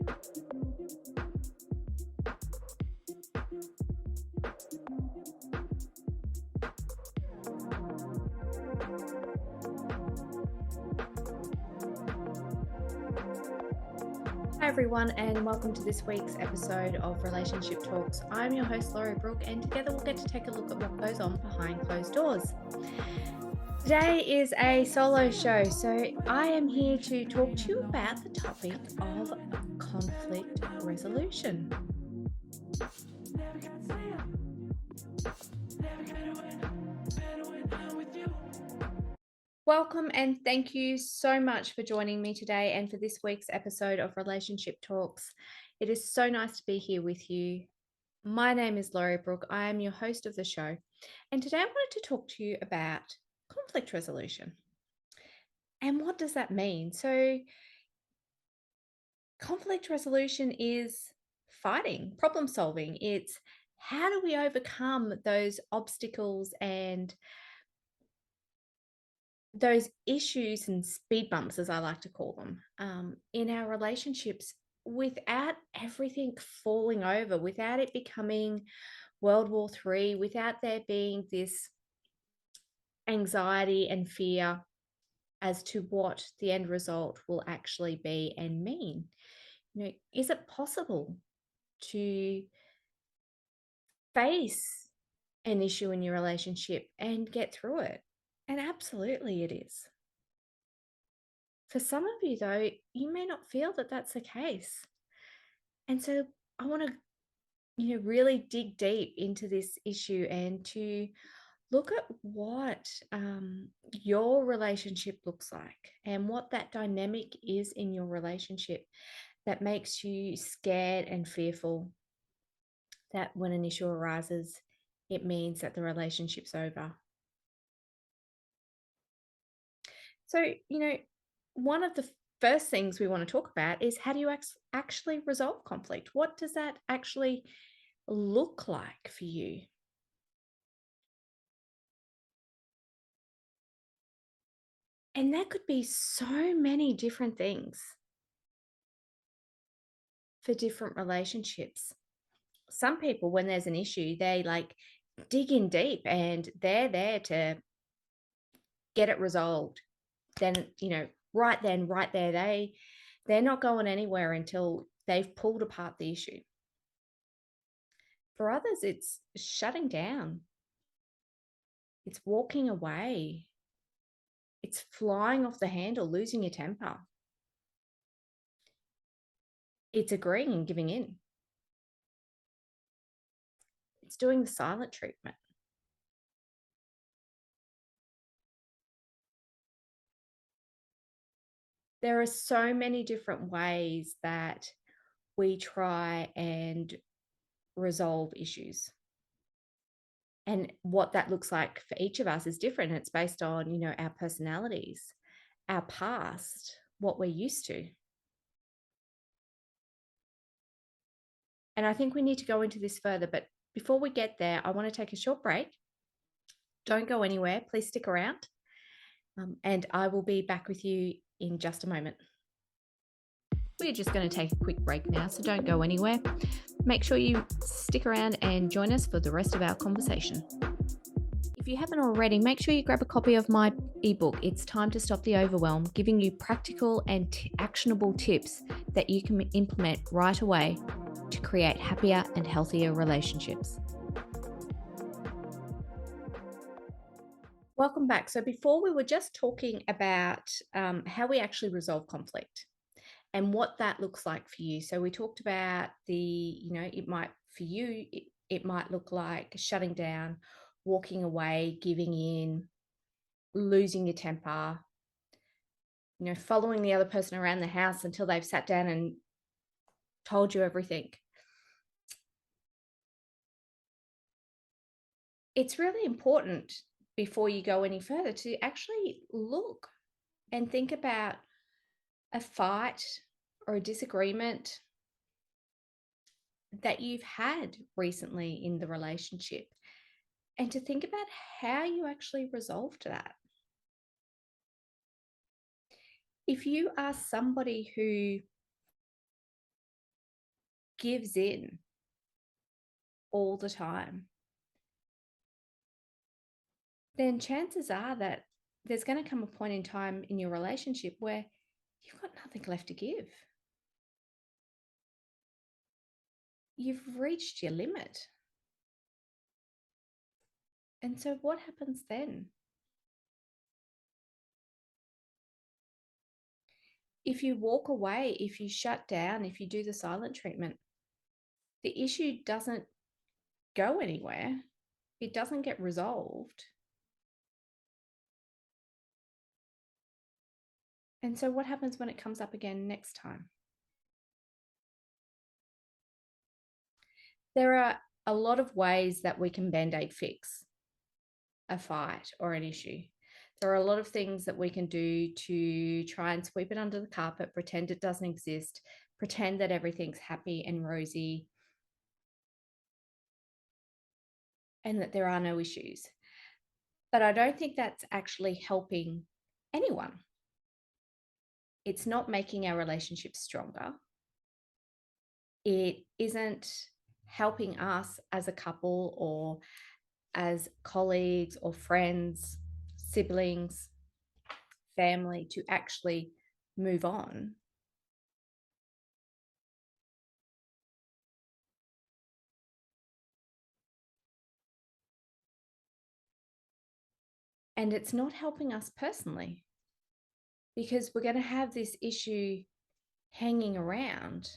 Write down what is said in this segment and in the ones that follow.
Hi everyone, and welcome to this week's episode of Relationship Talks. I'm your host Laurie Brooke, and together we'll get to take a look at what goes on behind closed doors. Today is a solo show, so I am here to talk to you about the topic of conflict resolution. Welcome and thank you so much for joining me today and for this week's episode of Relationship Talks. It is so nice to be here with you. My name is Laurie Brooke. I am your host of the show. And today I wanted to talk to you about conflict resolution. And what does that mean? So, conflict resolution is fighting, problem solving. It's how do we overcome those obstacles and those issues and speed bumps, as I like to call them, in our relationships without everything falling over, without it becoming World War III, without there being this anxiety and fear as to what the end result will actually be and mean. Is it possible to face an issue in your relationship and get through it? And absolutely it is. For some of you, though, you may not feel that that's the case. And so I want to, really dig deep into this issue and to look at what your relationship looks like and what that dynamic is in your relationship that makes you scared and fearful that when an issue arises, it means that the relationship's over. So, one of the first things we want to talk about is how do you actually resolve conflict? What does that actually look like for you? And that could be so many different things for different relationships. Some people, when there's an issue, they dig in deep and they're there to get it resolved. Then, right then, right there, they're not going anywhere until they've pulled apart the issue. For others, it's shutting down. It's walking away. It's flying off the handle, losing your temper. It's agreeing and giving in. It's doing the silent treatment. There are so many different ways that we try and resolve issues. And what that looks like for each of us is different. It's based on, our personalities, our past, what we're used to. And I think we need to go into this further. But before we get there, I want to take a short break. Don't go anywhere. Please stick around. And I will be back with you in just a moment. We're just going to take a quick break now, so don't go anywhere. Make sure you stick around and join us for the rest of our conversation. If you haven't already, make sure you grab a copy of my ebook, It's Time to Stop the Overwhelm, giving you practical and actionable tips that you can implement right away to create happier and healthier relationships. Welcome back. So before we were just talking about how we actually resolve conflict and what that looks like for you. So we talked about it might look like shutting down, walking away, giving in, losing your temper, following the other person around the house until they've sat down and told you everything. It's really important before you go any further to actually look and think about a fight or a disagreement that you've had recently in the relationship and to think about how you actually resolved that. If you are somebody who gives in all the time, then chances are that there's going to come a point in time in your relationship where you've got nothing left to give. You've reached your limit. And so what happens then? If you walk away, if you shut down, if you do the silent treatment, the issue doesn't go anywhere. It doesn't get resolved. And so what happens when it comes up again next time? There are a lot of ways that we can band-aid fix a fight or an issue. There are a lot of things that we can do to try and sweep it under the carpet, pretend it doesn't exist, pretend that everything's happy and rosy, and that there are no issues. But I don't think that's actually helping anyone. It's not making our relationship stronger. It isn't helping us as a couple or as colleagues or friends, siblings, family to actually move on. And it's not helping us personally because we're going to have this issue hanging around.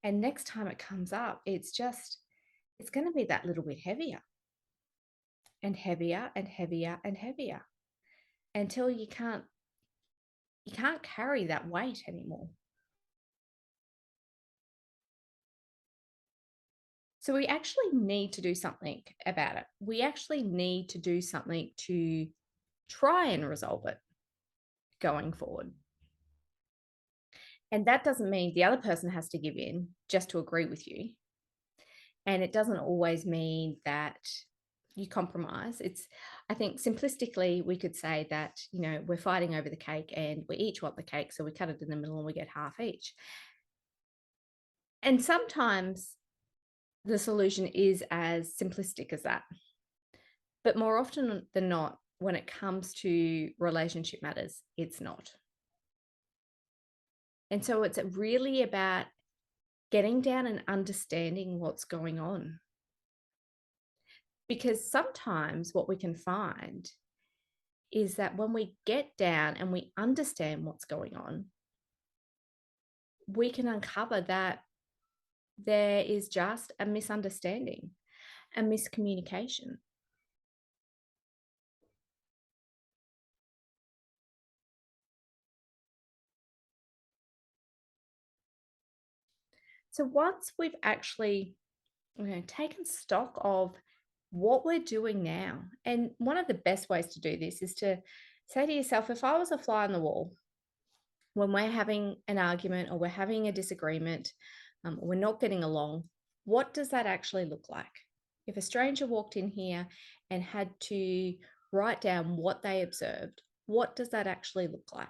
And next time it comes up, it's going to be that little bit heavier and heavier and heavier and heavier until you can't carry that weight anymore. So we actually need to do something about it. We actually need to do something to try and resolve it going forward. And that doesn't mean the other person has to give in just to agree with you. And it doesn't always mean that you compromise. I think simplistically, we could say that, we're fighting over the cake and we each want the cake. So we cut it in the middle and we get half each. And sometimes the solution is as simplistic as that. But more often than not, when it comes to relationship matters, it's not. And so it's really about getting down and understanding what's going on. Because sometimes what we can find is that when we get down and we understand what's going on, we can uncover that there is just a misunderstanding, a miscommunication. So once we've actually taken stock of what we're doing now, and one of the best ways to do this is to say to yourself, if I was a fly on the wall, when we're having an argument or we're having a disagreement, we're not getting along, what does that actually look like? If a stranger walked in here and had to write down what they observed, what does that actually look like?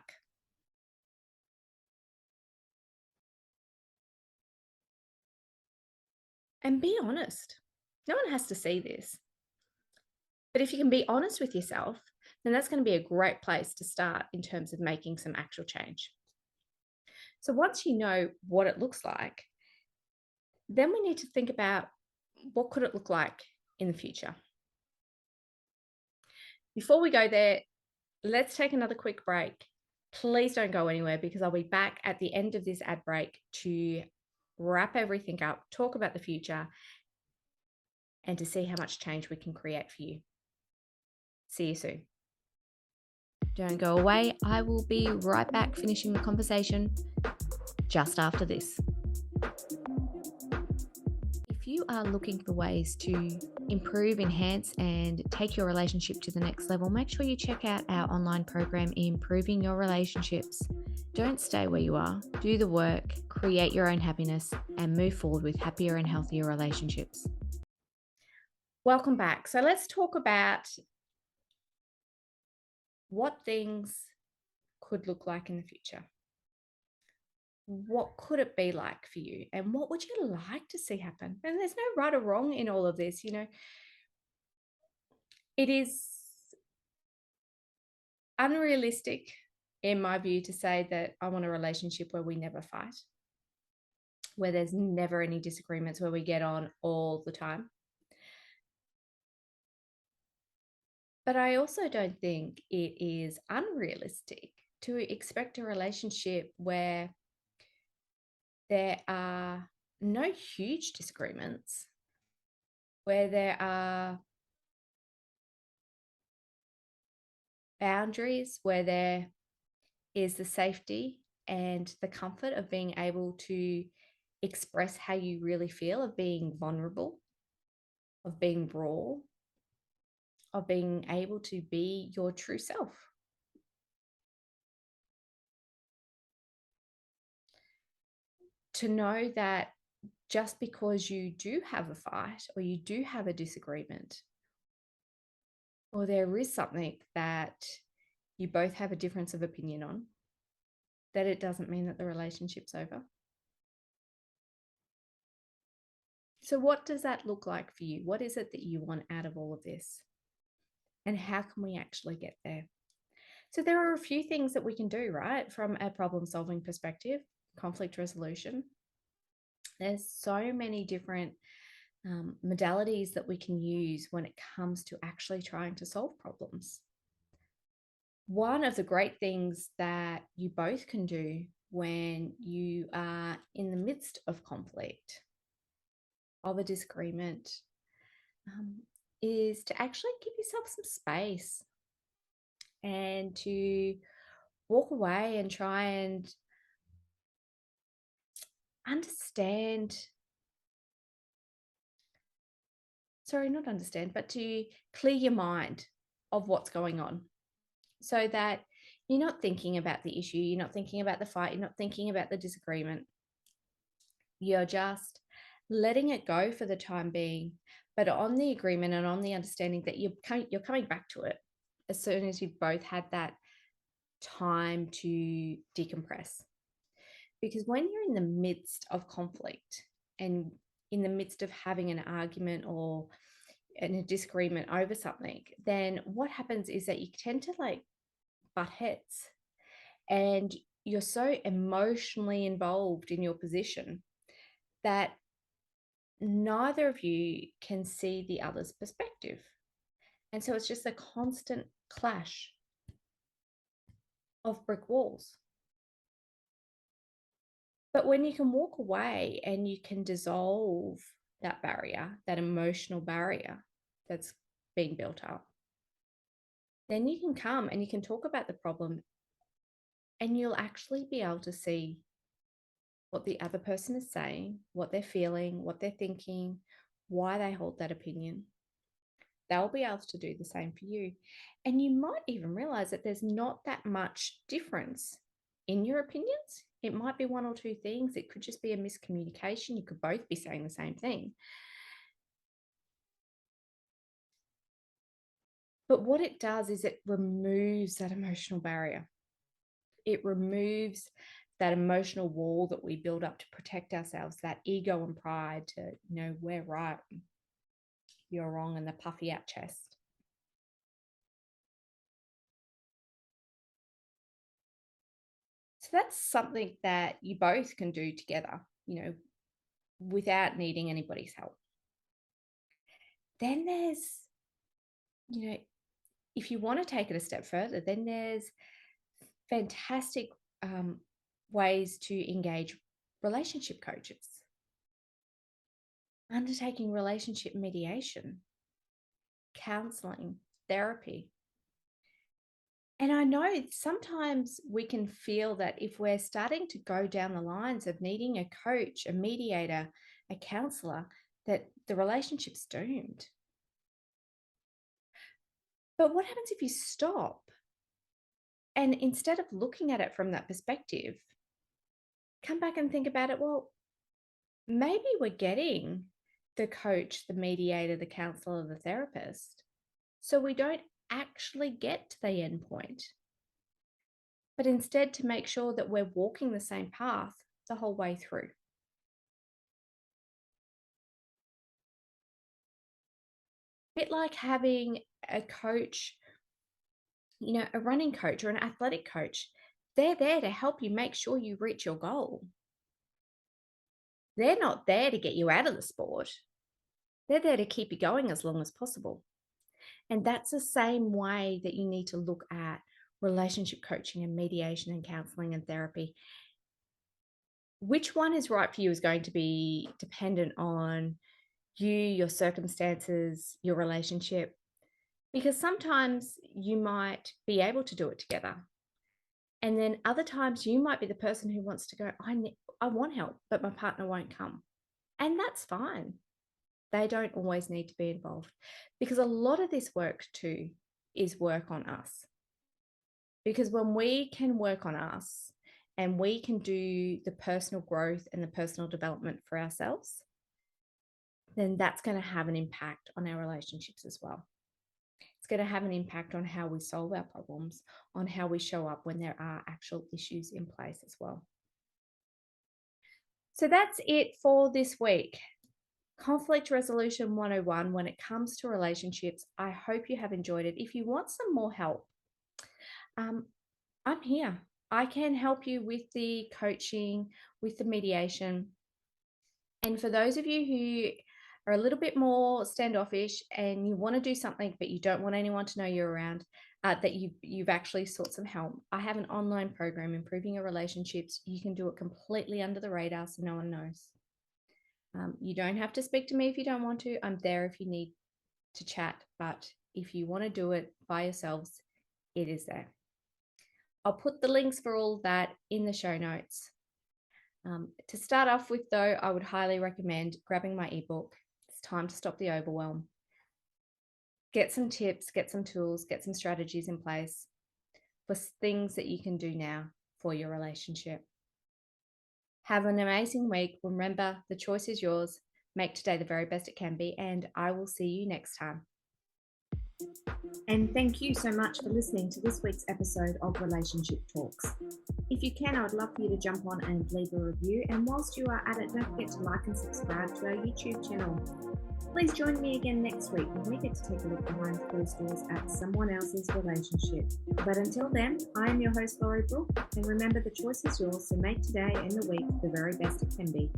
And be honest. No one has to see this. But if you can be honest with yourself, then that's going to be a great place to start in terms of making some actual change. So once you know what it looks like, then we need to think about what could it look like in the future. Before we go there, let's take another quick break. Please don't go anywhere because I'll be back at the end of this ad break to wrap everything up, talk about the future, and to see how much change we can create for you. See you soon. Don't go away. I will be right back finishing the conversation just after this. If you are looking for ways to improve, enhance, and take your relationship to the next level, make sure you check out our online program, Improving Your Relationships. Don't stay where you are. Do the work, create your own happiness, and move forward with happier and healthier relationships. Welcome back. So let's talk about what things could look like in the future. what could it be like for you? And what would you like to see happen? And there's no right or wrong in all of this. It is unrealistic, in my view, to say that I want a relationship where we never fight, where there's never any disagreements, where we get on all the time. But I also don't think it is unrealistic to expect a relationship where there are no huge disagreements, where there are boundaries, where there is the safety and the comfort of being able to express how you really feel, of being vulnerable, of being raw, of being able to be your true self. To know that just because you do have a fight or you do have a disagreement, or there is something that you both have a difference of opinion on, that it doesn't mean that the relationship's over. So, what does that look like for you? What is it that you want out of all of this? And how can we actually get there? So, there are a few things that we can do, right? From a problem solving perspective, conflict resolution. There's so many different modalities that we can use when it comes to actually trying to solve problems. One of the great things that you both can do when you are in the midst of conflict, of a disagreement, is to actually give yourself some space and to walk away and try and understand, sorry, not understand, but to clear your mind of what's going on, so that you're not thinking about the issue, you're not thinking about the fight, you're not thinking about the disagreement. You're just letting it go for the time being, but on the agreement and on the understanding that you're coming back to it as soon as you've both had that time to decompress. Because when you're in the midst of conflict and in the midst of having an argument or a disagreement over something, then what happens is that you tend to like butt heads, and you're so emotionally involved in your position that neither of you can see the other's perspective. And so it's just a constant clash of brick walls. But when you can walk away and you can dissolve that barrier, that emotional barrier that's been built up, then you can come and you can talk about the problem, and you'll actually be able to see what the other person is saying, what they're feeling, what they're thinking, why they hold that opinion. They'll be able to do the same for you. And you might even realize that there's not that much difference in your opinions. It might be one or two things. It could just be a miscommunication. You could both be saying the same thing. But what it does is it removes that emotional barrier. It removes that emotional wall that we build up to protect ourselves, that ego and pride to, we're right, you're wrong, and the puffy out chest. So that's something that you both can do together, without needing anybody's help. Then there's, if you want to take it a step further, then there's fantastic ways to engage relationship coaches, undertaking relationship mediation, counseling, therapy. And I know sometimes we can feel that if we're starting to go down the lines of needing a coach, a mediator, a counselor, that the relationship's doomed. But what happens if you stop? And instead of looking at it from that perspective, come back and think about it. Well, maybe we're getting the coach, the mediator, the counselor, the therapist, so we don't actually get to the end point, but instead to make sure that we're walking the same path the whole way through. A bit like having a coach, a running coach or an athletic coach. They're there to help you make sure you reach your goal. They're not there to get you out of the sport. They're there to keep you going as long as possible. And that's the same way that you need to look at relationship coaching and mediation and counseling and therapy. Which one is right for you is going to be dependent on you, your circumstances, your relationship, because sometimes you might be able to do it together. And then other times you might be the person who wants to go, I want help, but my partner won't come. And that's fine. They don't always need to be involved, because a lot of this work too is work on us. Because when we can work on us and we can do the personal growth and the personal development for ourselves, then that's going to have an impact on our relationships as well. It's going to have an impact on how we solve our problems, on how we show up when there are actual issues in place as well. So that's it for this week. Conflict Resolution 101 when it comes to relationships. I hope you have enjoyed it. If you want some more help, I'm here. I can help you with the coaching, with the mediation. And for those of you who are a little bit more standoffish and you want to do something, but you don't want anyone to know you're around, that you've actually sought some help, I have an online program, Improving Your Relationships. You can do it completely under the radar so no one knows. You don't have to speak to me if you don't want to. I'm there if you need to chat, but if you want to do it by yourselves, it is there. I'll put the links for all that in the show notes. To start off with, though, I would highly recommend grabbing my ebook. It's Time to Stop the Overwhelm. Get some tips, get some tools, get some strategies in place for things that you can do now for your relationship. Have an amazing week. Remember, the choice is yours. Make today the very best it can be, and I will see you next time. And thank you so much for listening to this week's episode of Relationship Talks. If you can, I would love for you to jump on and leave a review. And whilst you are at it, don't forget to like and subscribe to our YouTube channel. Please join me again next week when we get to take a look behind closed doors at someone else's relationship. But until then, I am your host, Laurie Brooke, and remember, the choice is yours, so make today and the week the very best it can be.